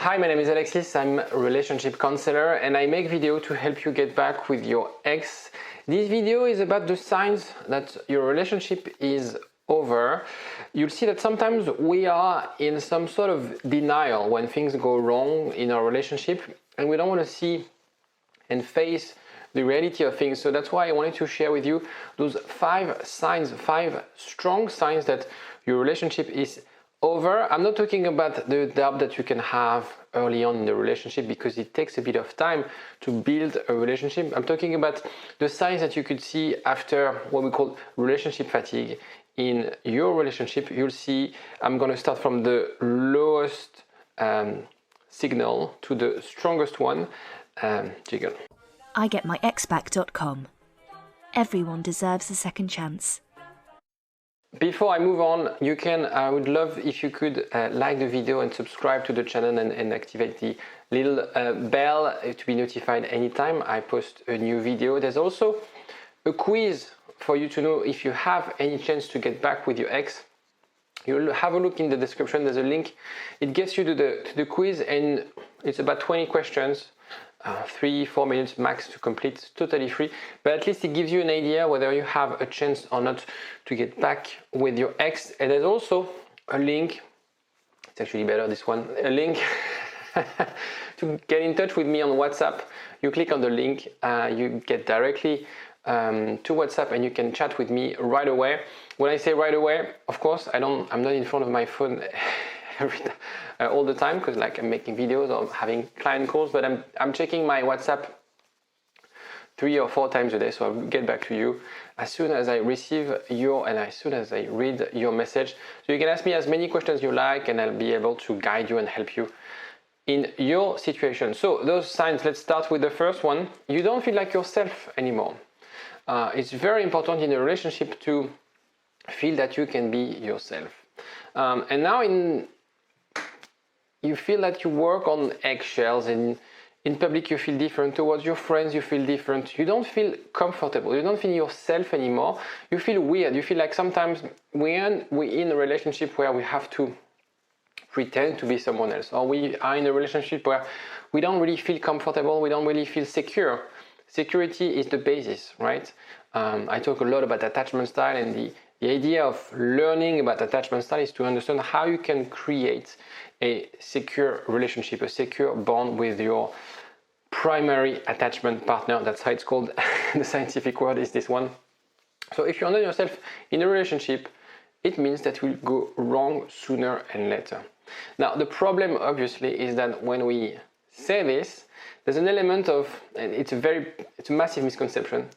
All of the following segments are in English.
Hi, my name is Alexis. I'm a relationship counselor and I make video to help you get back with your ex. This video is about the signs that your relationship is over. You'll see that sometimes we are in some sort of denial when things go wrong in our relationship and we don't want to see and face the reality of things. So that's why I wanted to share with you those 5 signs, 5 strong signs that your relationship is over. I'm not talking about the doubt that you can have early on in the relationship because it takes a bit of time to build a relationship. I'm talking about the signs that you could see after what we call relationship fatigue in your relationship. You'll see I'm going to start from the lowest signal to the strongest one. Jiggle. IGetMyExBack.com. Everyone deserves a second chance. Before I move on, I would love if you could like the video and subscribe to the channel and activate the little bell to be notified anytime I post a new video. There's also a quiz for you to know if you have any chance to get back with your ex. You'll have a look in the description, there's a link. It gets you to the quiz and it's about 20 questions. 3-4 minutes max to complete. It's totally free, but at least it gives you an idea whether you have a chance or not to get back with your ex. And there's also a link, it's actually better this one, a link to get in touch with me on WhatsApp. You click on the link, you get directly to WhatsApp and you can chat with me right away. When I say right away, of course I'm not in front of my phone all the time because like I'm making videos or having client calls, but I'm checking my WhatsApp 3 or 4 times a day, so I'll get back to you as soon as I receive as soon as I read your message. So you can ask me as many questions you like and I'll be able to guide you and help you in your situation. So those signs, let's start with the first one. You don't feel like yourself anymore. It's very important in a relationship to feel that you can be yourself. And now you feel that you work on eggshells and in public you feel different, towards your friends you feel different, you don't feel comfortable, you don't feel yourself anymore, you feel weird, you feel like sometimes we're in a relationship where we have to pretend to be someone else, or we are in a relationship where we don't really feel comfortable, we don't really feel secure. Security is the basis, right? I talk a lot about attachment style, and the idea of learning about attachment style is to understand how you can create a secure relationship, a secure bond with your primary attachment partner. That's how it's called. The scientific word is this one. So if you're not yourself in a relationship, it means that will go wrong sooner and later. Now, the problem obviously is that when we say this, there's an element of, and it's a massive misconception.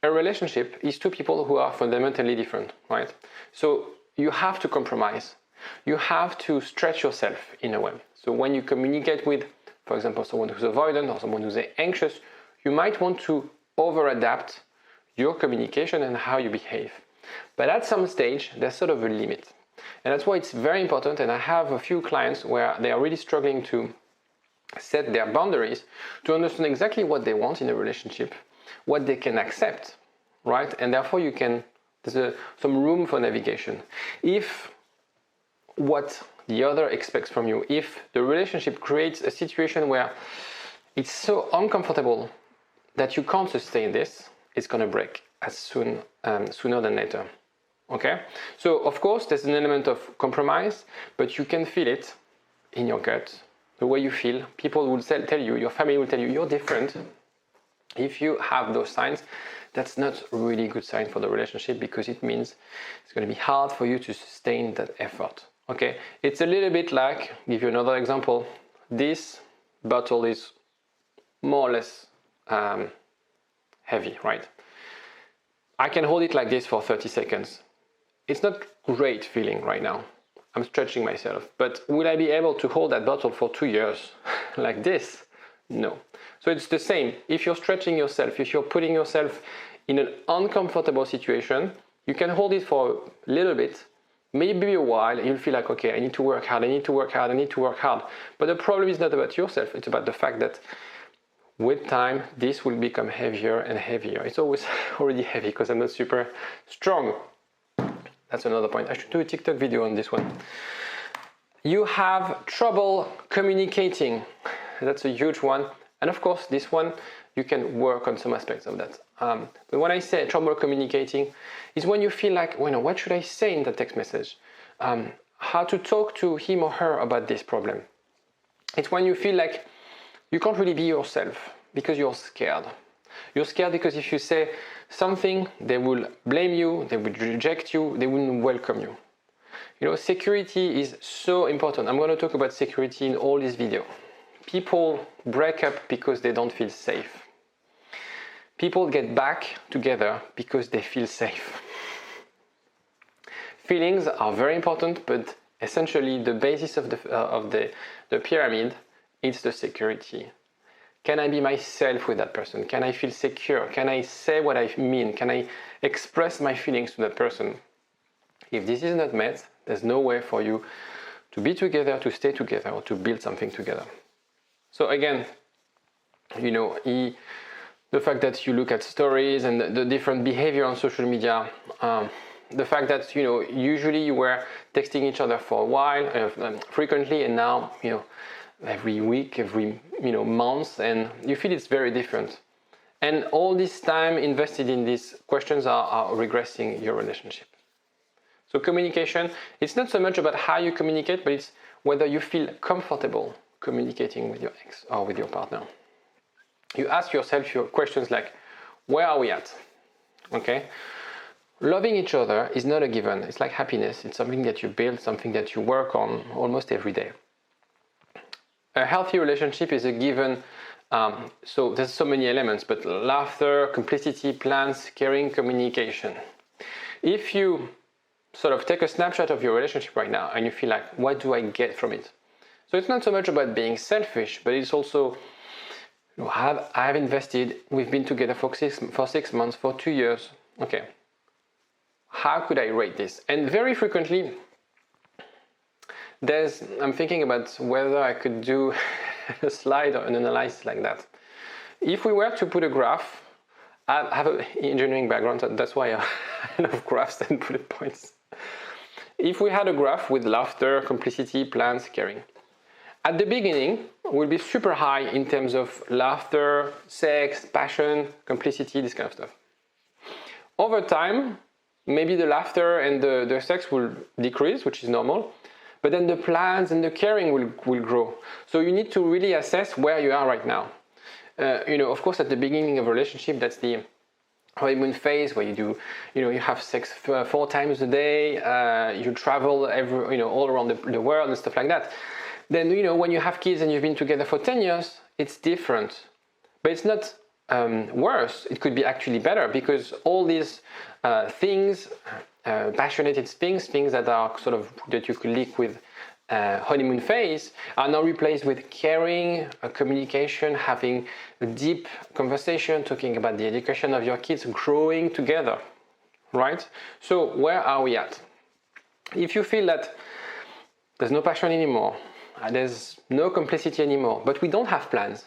A relationship is 2 people who are fundamentally different, right? So you have to compromise. You have to stretch yourself in a way. So when you communicate with, for example, someone who's avoidant or someone who's anxious, you might want to over-adapt your communication and how you behave. But at some stage, there's sort of a limit. And that's why it's very important, and I have a few clients where they are really struggling to set their boundaries, to understand exactly what they want in a relationship, what they can accept, right? And therefore there's some room for navigation. If what the other expects from you, if the relationship creates a situation where it's so uncomfortable that you can't sustain this, it's going to break as sooner than later. Okay? So of course there's an element of compromise, but you can feel it in your gut, the way you feel. People will tell you, your family will tell you, you're different. If you have those signs, that's not a really good sign for the relationship, because it means it's going to be hard for you to sustain that effort. Okay, it's a little bit like, give you another example. This bottle is more or less heavy, right? I can hold it like this for 30 seconds. It's not great feeling right now. I'm stretching myself, but will I be able to hold that bottle for 2 years like this? No. So it's the same. If you're stretching yourself, if you're putting yourself in an uncomfortable situation, you can hold it for a little bit, maybe a while, you'll feel like, okay, I need to work hard, I need to work hard, I need to work hard. But the problem is not about yourself, it's about the fact that with time, this will become heavier and heavier. It's always already heavy because I'm not super strong. That's another point. I should do a TikTok video on this one. You have trouble communicating. That's a huge one. And of course, this one, you can work on some aspects of that. But when I say trouble communicating, is when you feel like, well, what should I say in the text message? How to talk to him or her about this problem. It's when you feel like you can't really be yourself because you're scared. You're scared because if you say something, they will blame you, they will reject you, they wouldn't welcome you. You know, security is so important. I'm going to talk about security in all this video. People break up because they don't feel safe. People get back together because they feel safe. Feelings are very important, but essentially the basis of the pyramid is the security. Can I be myself with that person? Can I feel secure? Can I say what I mean? Can I express my feelings to that person? If this is not met, there's no way for you to be together, to stay together, or to build something together. So again, you know, the fact that you look at stories and the different behavior on social media, the fact that, you know, usually you were texting each other for a while, frequently, and now, you know, every week, every, you know, month, and you feel it's very different. And all this time invested in these questions are regressing your relationship. So communication, it's not so much about how you communicate, but it's whether you feel comfortable communicating with your ex or with your partner. You ask yourself your questions like, where are we at? Okay? Loving each other is not a given. It's like happiness. It's something that you build, something that you work on almost every day. A healthy relationship is a given. So there's so many elements, but laughter, complicity, plans, caring, communication. If you sort of take a snapshot of your relationship right now and you feel like, what do I get from it? So it's not so much about being selfish, but it's also, you know, I've invested, we've been together for 6 months, for 2 years. Okay, how could I rate this? And very frequently, I'm thinking about whether I could do a slide or an analysis like that. If we were to put a graph, I have an engineering background, that's why I love graphs and bullet points. If we had a graph with laughter, complicity, plans, caring, at the beginning, we'll be super high in terms of laughter, sex, passion, complicity, this kind of stuff. Over time, maybe the laughter and the sex will decrease, which is normal, but then the plans and the caring will grow. So you need to really assess where you are right now. You know, of course, at the beginning of a relationship, that's the honeymoon phase where you have sex 4 times a day, you travel all around the world and stuff like that. Then, you know, when you have kids and you've been together for 10 years, it's different. But it's not worse. It could be actually better because all these things, passionate things that are sort of, that you could link with honeymoon phase are now replaced with caring, communication, having a deep conversation, talking about the education of your kids, growing together, right? So where are we at? If you feel that there's no passion anymore, there's no complicity anymore, but we don't have plans,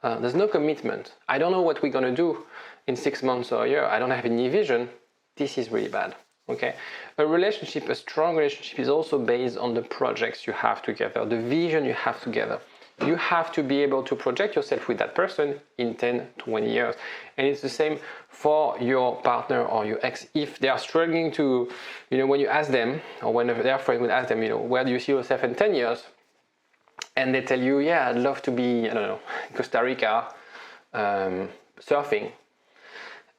there's no commitment, I don't know what we're gonna do in 6 months or a year, I don't have any vision, this is really bad. Okay, a strong relationship is also based on the projects you have together, the vision you have together. You have to be able to project yourself with that person in 10, 20 years. And it's the same for your partner or your ex. If they are struggling to, you know, when you ask them, or when their friend will ask them, you know, where do you see yourself in 10 years? And they tell you, yeah, I'd love to be, I don't know, Costa Rica, surfing.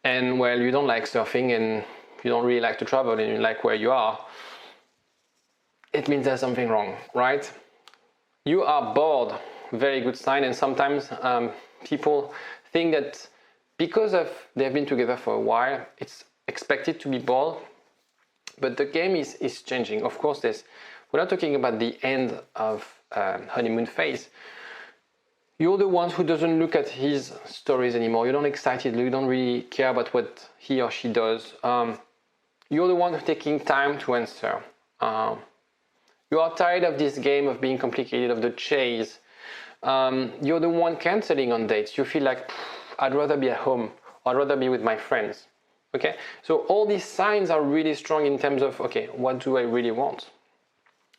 And well, you don't like surfing and you don't really like to travel and you like where you are, it means there's something wrong, right? You are bored, very good sign, and sometimes people think that because they've been together for a while, it's expected to be bored, but the game is changing. Of course, we're not talking about the end of honeymoon phase. You're the ones who doesn't look at his stories anymore. You're not excited, you don't really care about what he or she does. You're the one taking time to answer. You are tired of this game of being complicated, of the chase. You're the one canceling on dates. You feel like, I'd rather be at home, or I'd rather be with my friends. Okay, so all these signs are really strong in terms of, okay, what do I really want?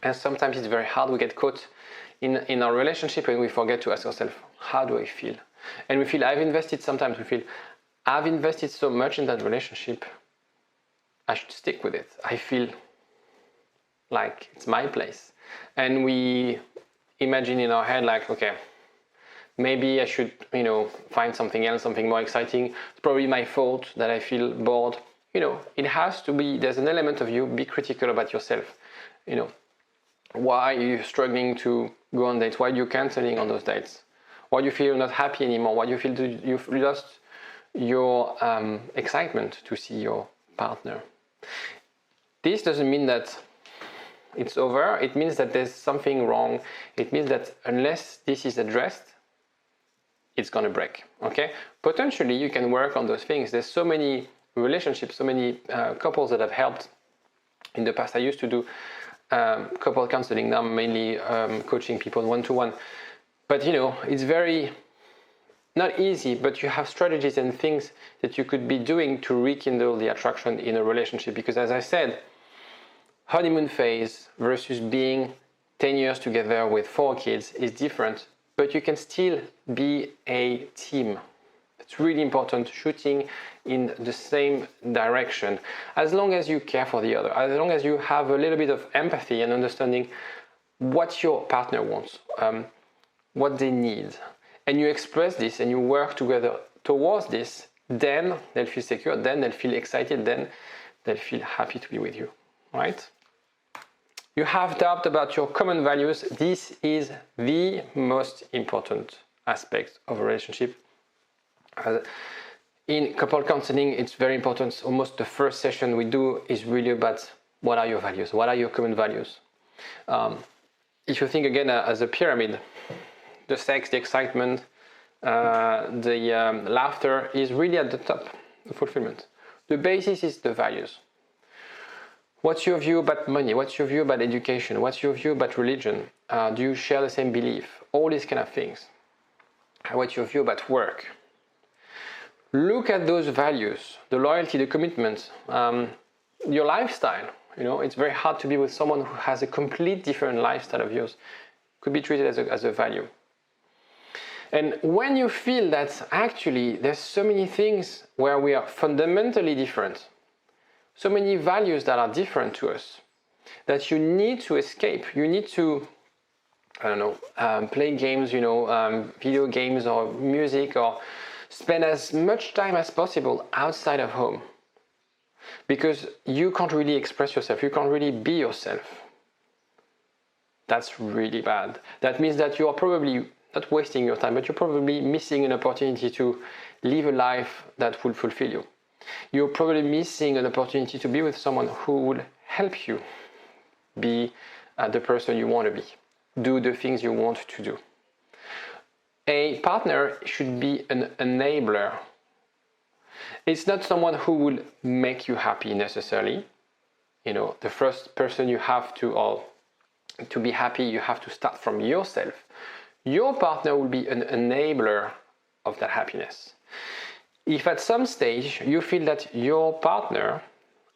And sometimes it's very hard. We get caught in our relationship and we forget to ask ourselves, how do I feel? And we feel, sometimes we feel, I've invested so much in that relationship, I should stick with it. I feel like it's my place. And we imagine in our head like, okay, maybe I should, find something else, something more exciting. It's probably my fault that I feel bored. It has to be, there's an element of you, be critical about yourself. Why are you struggling to go on dates? Why are you canceling on those dates? Why do you feel you're not happy anymore? Why do you feel you've lost your excitement to see your partner? This doesn't mean that it's over. It means that there's something wrong. It means that unless this is addressed, it's going to break. Okay? Potentially, you can work on those things. There's so many relationships, so many couples that have helped in the past. I used to do couple counseling. Now I'm mainly coaching people one-to-one. But it's very not easy, but you have strategies and things that you could be doing to rekindle the attraction in a relationship. Because as I said, honeymoon phase versus being 10 years together with 4 kids is different, but you can still be a team. It's really important, shooting in the same direction. As long as you care for the other, as long as you have a little bit of empathy and understanding what your partner wants, what they need, and you express this and you work together towards this, then they'll feel secure, then they'll feel excited, then they'll feel happy to be with you, right? You have doubt about your common values. This is the most important aspect of a relationship. In couple counseling, it's very important. Almost the first session we do is really about what are your values, what are your common values. If you think again as a pyramid, the sex, the excitement, the laughter is really at the top, the fulfillment. The basis is the values. What's your view about money? What's your view about education? What's your view about religion? Do you share the same belief? All these kind of things. What's your view about work? Look at those values, the loyalty, the commitment, your lifestyle. It's very hard to be with someone who has a complete different lifestyle of yours. Could be treated as a value. And when you feel that actually there's so many things where we are fundamentally different, so many values that are different to us, that you need to escape. You need to, play games, video games or music, or spend as much time as possible outside of home. Because you can't really express yourself. You can't really be yourself. That's really bad. That means that you are probably not wasting your time, but you're probably missing an opportunity to live a life that will fulfill you. You're probably missing an opportunity to be with someone who will help you be the person you want to be, do the things you want to do. A partner should be an enabler. It's not someone who will make you happy necessarily. The first person you have to be happy, you have to start from yourself. Your partner will be an enabler of that happiness. If at some stage you feel that your partner,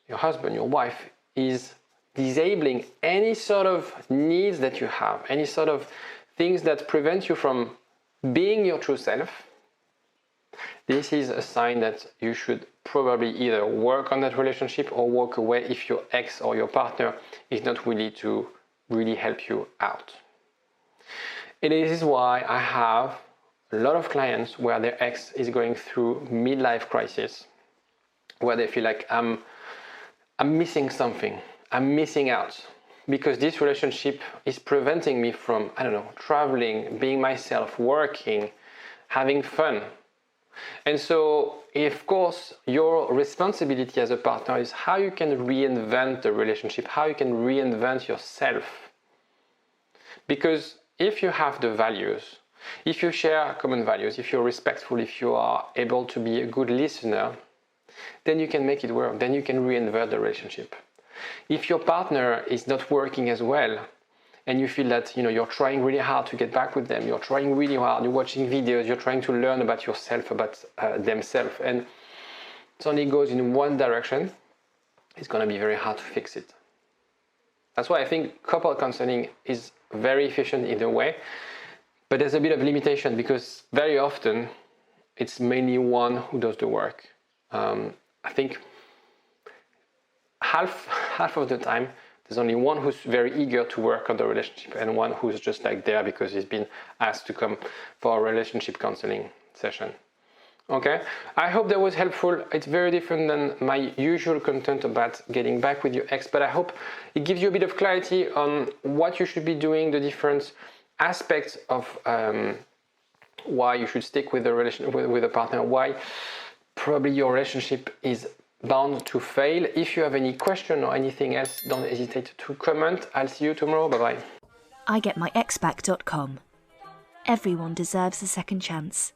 your husband, your wife, is disabling any sort of needs that you have, any sort of things that prevent you from being your true self, this is a sign that you should probably either work on that relationship or walk away if your ex or your partner is not willing to really help you out. And this is why I have a lot of clients where their ex is going through midlife crisis, where they feel like I'm missing something, I'm missing out, because this relationship is preventing me from, traveling, being myself, working, having fun. And so, of course, your responsibility as a partner is how you can reinvent the relationship, how you can reinvent yourself. Because if you have the values, if you share common values, if you're respectful, if you are able to be a good listener, then you can make it work, then you can reinvent the relationship. If your partner is not working as well, and you feel that you're trying really hard to get back with them, you're trying really hard, you're watching videos, you're trying to learn about yourself, about themselves, and it only goes in one direction, it's going to be very hard to fix it. That's why I think couple counseling is very efficient in a way, but there's a bit of limitation because very often it's mainly one who does the work. I think half of the time there's only one who's very eager to work on the relationship and one who's just like there because he's been asked to come for a relationship counseling session. Okay, I hope that was helpful. It's very different than my usual content about getting back with your ex, but I hope it gives you a bit of clarity on what you should be doing, the different aspects of why you should stick with the with a partner, why probably your relationship is bound to fail. If you have any question or anything else, don't hesitate to comment. I'll see you tomorrow. Bye bye. igetmyexback.com. Everyone deserves a second chance.